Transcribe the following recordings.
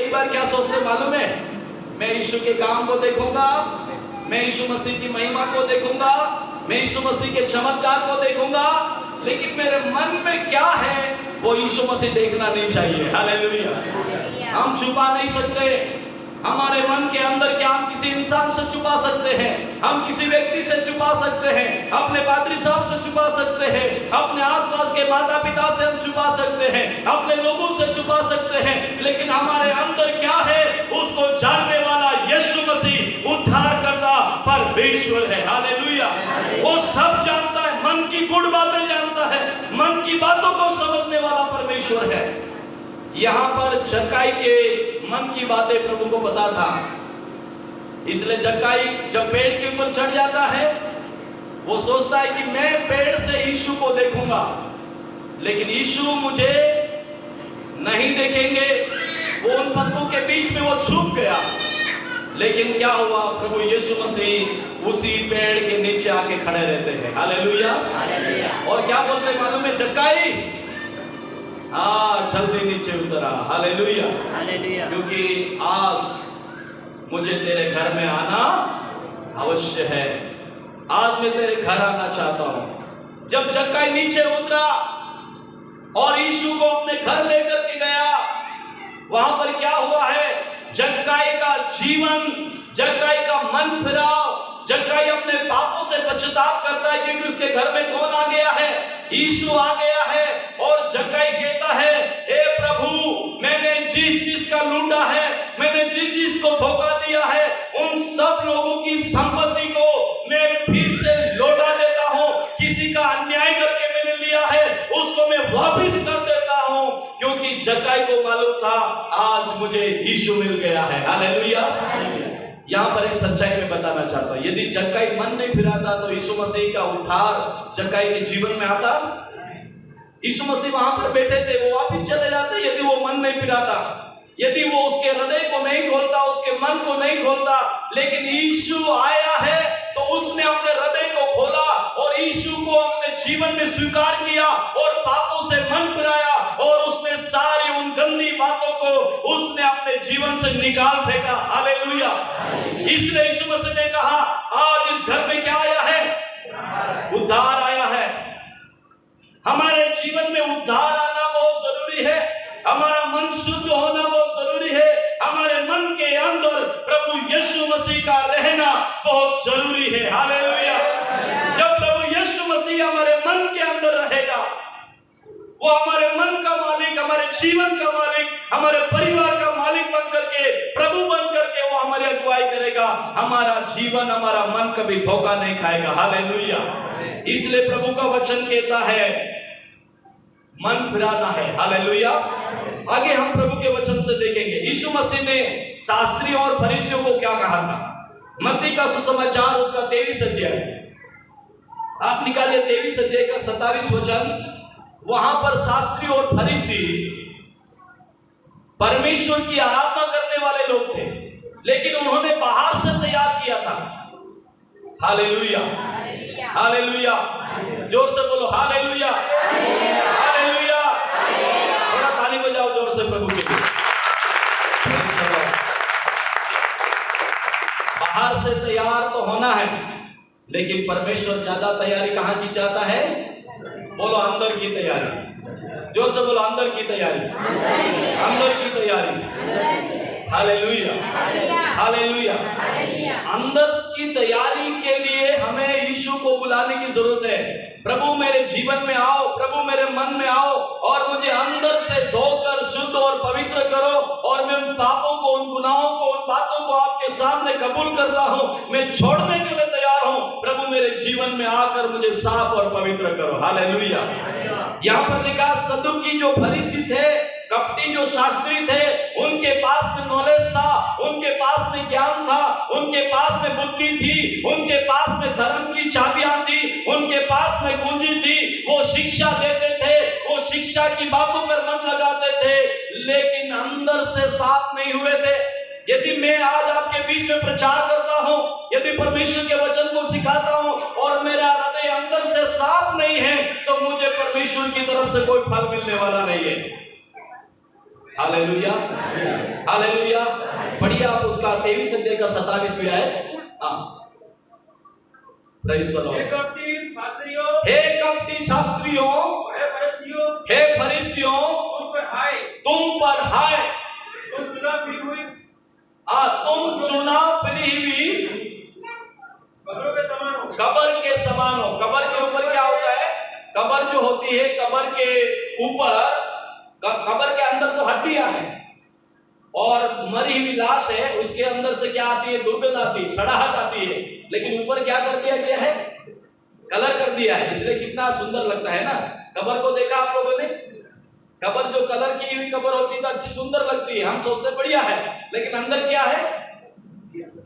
कई बार क्या सोचते मालूम है, मैं यीशु के काम को देखूंगा, मैं यीशु मसीह की महिमा को देखूंगा, मैं यीशु मसीह के चमत्कार को देखूंगा, लेकिन मेरे मन में क्या है वो यीशु मसीह देखना नहीं चाहिए। हालेलुया। हम छुपा नहीं सकते हमारे मन के अंदर क्या हम किसी इंसान से छुपा सकते हैं, हम किसी व्यक्ति से छुपा सकते हैं, अपने पादरी साहब से छुपा सकते हैं, अपने आसपास के माता पिता से हम छुपा सकते हैं, अपने लोगों से छुपा सकते हैं, लेकिन हमारे अंदर क्या है उसको जानने वाला यीशु मसीह उद्धार करता परमेश्वर है। हालेलुया। वो सब जानता है, मन की गुड़ बातें जानता है, मन की बातों को समझने वाला परमेश्वर है। यहाँ पर जक्कई के मन की बातें प्रभु को पता था, इसलिए जक्कई जब पेड़ के ऊपर चढ़ जाता है वो सोचता है कि मैं पेड़ से यीशु को देखूंगा, लेकिन यीशु मुझे नहीं देखेंगे। वो उन पत्तों के बीच में वो छुप गया, लेकिन क्या हुआ, प्रभु यीशु मसीह उसी पेड़ के नीचे आके खड़े रहते हैं। हालेलुया। और क्या बोलते मालूम है, जक्कई हाँ जल्दी नीचे उतरा। हालेलुया। क्योंकि आज मुझे तेरे घर में आना अवश्य है, आज मैं तेरे घर आना चाहता हूं। जब जक्कई नीचे उतरा और यीशु को अपने घर लेकर के गया, वहां पर क्या हुआ है, जक्कई का जीवन, जक्कई का मन फिराव, जक्कई अपने पापों से पश्चाताप करता है क्योंकि उसके घर में कौन आ गया है, यीशु आ गया है। और जक्कई कहता है, हे प्रभु मैंने जिस चीज का लूटा है, मैंने जिस चीज को धोखा दिया है, उन सब लोगों की संपत्ति को मैं फिर से लौटा देता हूं। किसी का अन्याय करके मैंने लिया है उसको मैं वापस कर देता हूं, क्योंकि जक्कई को मालूम था आज मुझे यीशु मिल गया है। हालेलुया। यहाँ पर एक सच्चाई में बताना चाहता हूं, यदि जक्कई मन नहीं फिराता तो यीशु मसीह का उद्धार जक्कई के जीवन में आता। यीशु मसीह वहां पर बैठे थे, वो वापस चले जाते यदि वो मन नहीं फिराता, यदि वो उसके हृदय को नहीं खोलता, उसके मन को नहीं खोलता। लेकिन यीशु आया है तो उसने अपने हृदय को खोला और यीशु को अपने जीवन में स्वीकार किया और पापों से मन फिराया और उसने सारी उन गंदी बातों को उसने अपने जीवन से निकाल फेंका। हालेलुया। इसलिए यीशु मसीह ने कहा आज इस घर में क्या आया है, उद्धार आया है। हमारे जीवन में उद्धार आना बहुत जरूरी है, हमारा मन शुद्ध होना बहुत जरूरी है, हमारे मन के अंदर प्रभु यीशु मसीह का रहना बहुत जरूरी है। हालेलुया। जब प्रभु यीशु मसीह हमारे मन के अंदर रहेगा, वो हमारे मन का मालिक, हमारे जीवन का मालिक, हमारे परिवार का मालिक बन करके, प्रभु बन करके वो हमारी अगुवाई करेगा। हमारा जीवन, हमारा मन कभी धोखा नहीं खाएगा। हालेलुया। इसलिए प्रभु का वचन कहता है मन फिराना है। हालेलुया। आगे हम प्रभु के वचन से देखेंगे यीशु मसीह ने शास्त्रियों और फरीसियों को क्या कहा था। मत्ती का सुसमाचार उसका 23 अध्याय, आप निकालिए 23 अध्याय का 27 वचन। वहां पर शास्त्री और फरीसी परमेश्वर की आराधना करने वाले लोग थे, लेकिन उन्होंने बाहर से तैयार किया था। हालेलुया। हालेलुया। जोर से बोलो हालेलुया। हालेलुया। थोड़ा ताली बजाओ जोर से प्रभु के लिए। बाहर से तैयार तो होना है, लेकिन परमेश्वर ज्यादा तैयारी कहां की चाहता है, बोलो अंदर की तैयारी। जोर से बोलो अंदर की तैयारी, अंदर की तैयारी। हालेलुया। हालेलुया। अंदर की तैयारी के लिए हमें यीशु को बुलाने की जरूरत है। प्रभु मेरे जीवन में आओ, प्रभु मेरे मन में आओ और मुझे अंदर से धोकर शुद्ध और पवित्र करो, और मैं उन पापों को, उन गुनाहों को, उन बातों को आपके सामने कबूल करता हूं, मैं छोड़ने के लिए तैयार हूं। प्रभु मेरे जीवन में आकर मुझे साफ और पवित्र करो। हालेलुया। यहाँ पर लिखा सदूकी जो फरीसी थे, कपटी जो शास्त्री थे, उनके पास में नॉलेज था, उनके पास में ज्ञान था, उनके पास में बुद्धि थी, उनके पास में धर्म की चाबियां थी, उनके पास में कुंजी थी। वो शिक्षा देते थे, वो शिक्षा की बातों पर मन लगाते थे, लेकिन अंदर से साफ नहीं हुए थे। यदि मैं आज आपके बीच में प्रचार करता हूं, यदि परमेश्वर के वचन को सिखाता हूं और मेरा हृदय अंदर से साफ नहीं है, तो मुझे परमेश्वर की तरफ से कोई फल मिलने वाला नहीं है। Hallelujah, hallelujah. पढ़िए आप उसका 23 अध्याय का 27वीं आयत। हाँ, प्रेज़ द लॉर्ड। हे कपटी शास्त्रियों, हे फरीसियों, तुम पर हाय, तुम चुनाव फिरी हुई कब्र के समान हो। कब्र के ऊपर क्या होता है? कब्र जो होती है, कब्र के ऊपर, कब्र के अंदर तो हड्डियां हैं और मरी हुई लाश है, उसके अंदर से क्या आती है? दुर्गंध आती है, सड़ाहट आती है। लेकिन ऊपर क्या कर दिया गया है? कलर कर दिया है, इसलिए कितना सुंदर लगता है ना। कब्र को देखा आप लोगों ने? कब्र जो कलर की हुई कब्र होती है तो अच्छी सुंदर लगती है, हम सोचते बढ़िया है, लेकिन अंदर क्या है?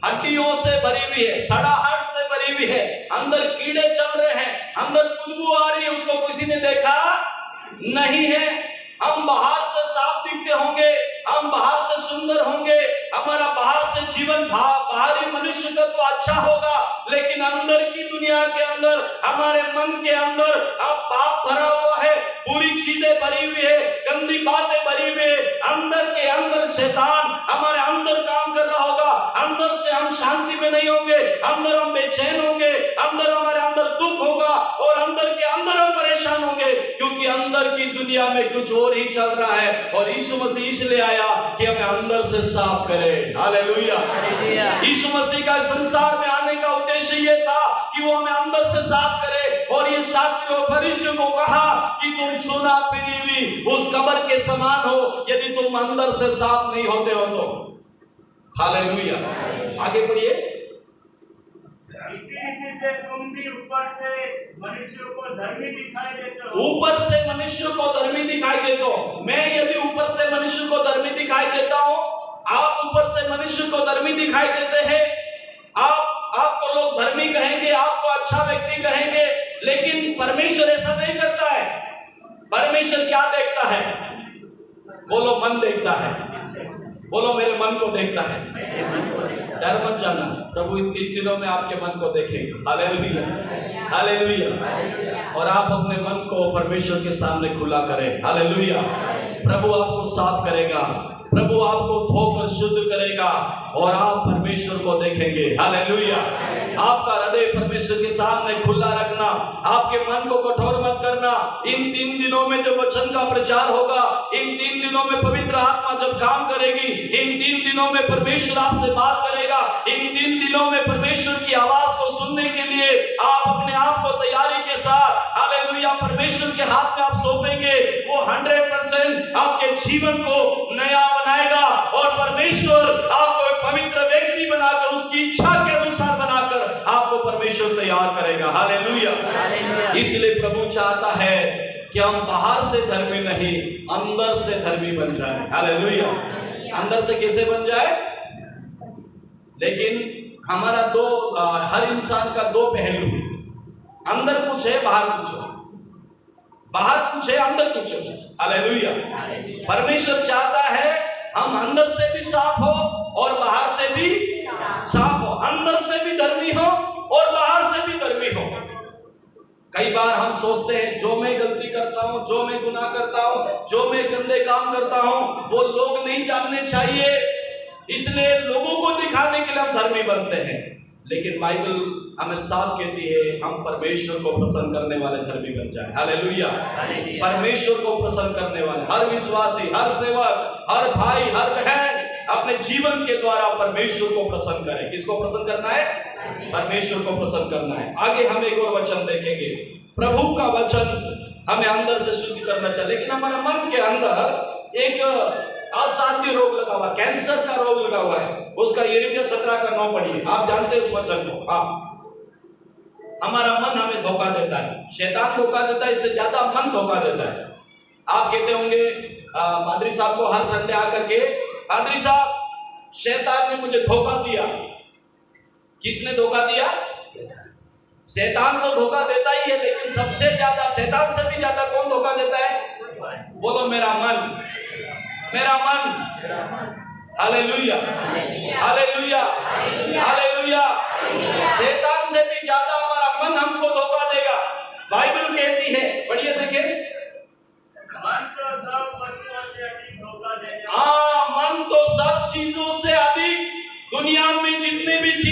हड्डियों से भरी हुई है, सड़ाहट से भरी हुई है, अंदर कीड़े चल रहे हैं, अंदर खुशबू आ रही है, उसको किसी ने देखा नहीं है। हम बाहर से साफ दिखते होंगे, हम बाहर से सुंदर होंगे, हमारा बाहर से जीवन बाहरी मनुष्य का तो अच्छा होगा, लेकिन अंदर की दुनिया के अंदर, हमारे मन के अंदर अब पाप भरा हुआ है, बुरी चीजें भरी हुई है, गंदी बातें भरी हुई है। अंदर के अंदर शैतान हमारे अंदर काम कर रहा होगा, अंदर से हम शांति में नहीं होंगे, अंदर हम बेचैन होंगे, अंदर हमारे अंदर दुख होगा और अंदर के अंदर हम परेशान होंगे, क्योंकि अंदर की दुनिया में कुछ और ही चल रहा है। और यीशु मसीह इसलिए आया कि हमें अंदर से साफ करे। हालेलुया। यीशु मसीह का संसार में आने का उद्देश्य ये था कि वो हमें अंदर से साफ करे। और ये शास्त्रियों और फरीसियों को कहा कि तुम चुना फिरी हुई उस कब्र के समान हो, यदि तुम अंदर से साफ नहीं होते हो तो। हालेलुया। आगे बढ़िए। इसी रीति से तुम भी ऊपर से मनुष्य को धर्मी दिखाई देते हो। ऊपर से मनुष्य को धर्मी दिखाई देते हो। मैं यदि ऊपर से मनुष्य को धर्मी दिखाई देता हूं, आप ऊपर से मनुष्य को धर्मी दिखाई देते हैं, आपको लोग धर्मी कहेंगे, आपको अच्छा व्यक्ति कहेंगे, लेकिन परमेश्वर ऐसा नहीं करता है। परमेश्वर क्या देखता है? बोलो, मन देखता है। बोलो, मेरे मन को देखता है। डर मत जाना, प्रभु इन 3 दिनों में आपके मन को देखेंगे। Hallelujah, hallelujah. और आप अपने मन को परमेश्वर के सामने खुला करें। हालेलुया। प्रभु आपको साफ करेगा, प्रभु आपको धोकर शुद्ध करेगा और आप परमेश्वर को देखेंगे। हालेलुया। आपका हृदय परमेश्वर के सामने खुला रखना, आपके मन को कठोर मत करना। इन 3 दिनों में जो वचन का प्रचार होगा, इन 3 दिनों में पवित्र आत्मा जब काम करेगी, इन 3 दिनों में परमेश्वर आपसे बात करेगा, इन 3 दिनों में परमेश्वर की आवाज को सुनने के लिए आप अपने आप को तैयारी के साथ, हालेलुया, परमेश्वर के हाथ में आप सौंपेंगे। वो 100% आपके जीवन को नया बनाएगा और परमेश्वर आपको एक पवित्र व्यक्ति बनाकर, उसकी इच्छा के अनुसार बनाकर आपको परमेश्वर तैयार करेगा। हालेलुया। इसलिए प्रभु चाहता है कि हम बाहर से धर्मी नहीं, अंदर से धर्मी बन जाए। हालेलुया। अंदर से कैसे बन जाए? लेकिन हमारा हर इंसान का 2 पहलू, अंदर कुछ है, बाहर कुछ है। बाहर कुछ है, अंदर कुछ है। हालेलुया। परमेश्वर चाहता है हम अंदर से भी साफ हो और बाहर से भी साफ हो, अंदर से भी धर्मी हो और बाहर से भी धर्मी हो। कई बार हम सोचते हैं जो मैं गलती करता हूं, जो मैं गुनाह करता हूं, जो मैं गंदे काम करता हूं, वो लोग नहीं जानने चाहिए, इसलिए लोगों को दिखाने के लिए हम धर्मी बनते हैं। लेकिन बाइबल हमें साफ कहती है हम परमेश्वर को प्रसन्न करने वाले धर्मी बन जाए। हालेलुया। परमेश्वर को प्रसन्न करने वाले हर विश्वासी, हर सेवक, हर भाई, हर बहन अपने जीवन के द्वारा परमेश्वर को प्रसन्न करें। किसको प्रसन्न करना है? परमेश्वर को प्रसन्न करना है। आगे हम एक और वचन देखेंगे। प्रभु का वचन हमें अंदर से शुद्ध करना चाहिए, लेकिन हमारे मन के अंदर एक असाध्य रोग लगा हुआ, कैंसर का रोग लगा हुआ है। उसका यिर्मयाह 17:9 पढ़िए, आप जानते हैं उस वचन को। हाँ, हमारा मन हमें धोखा देता है, शैतान धोखा देता है, इससे ज्यादा मन धोखा देता है। आप कहते होंगे पादरी साहब को हर संडे आकर के, पादरी साहब शैतान ने मुझे धोखा दिया। किसने धोखा दिया? शैतान तो धोखा देता ही है, लेकिन सबसे ज्यादा, शैतान से भी ज्यादा कौन धोखा देता है? बोलो, मेरा मन, मेरा मन। Hallelujah, hallelujah, hallelujah. शैतान से भी ज्यादा हमारा मन हमको धोखा देगा। बाइबल कहती है, पढ़िए, देखिए, मन तो सब वस्तुओं से अधिक धोखा देने चीजों से अधिक दुनिया में जितने भी चीज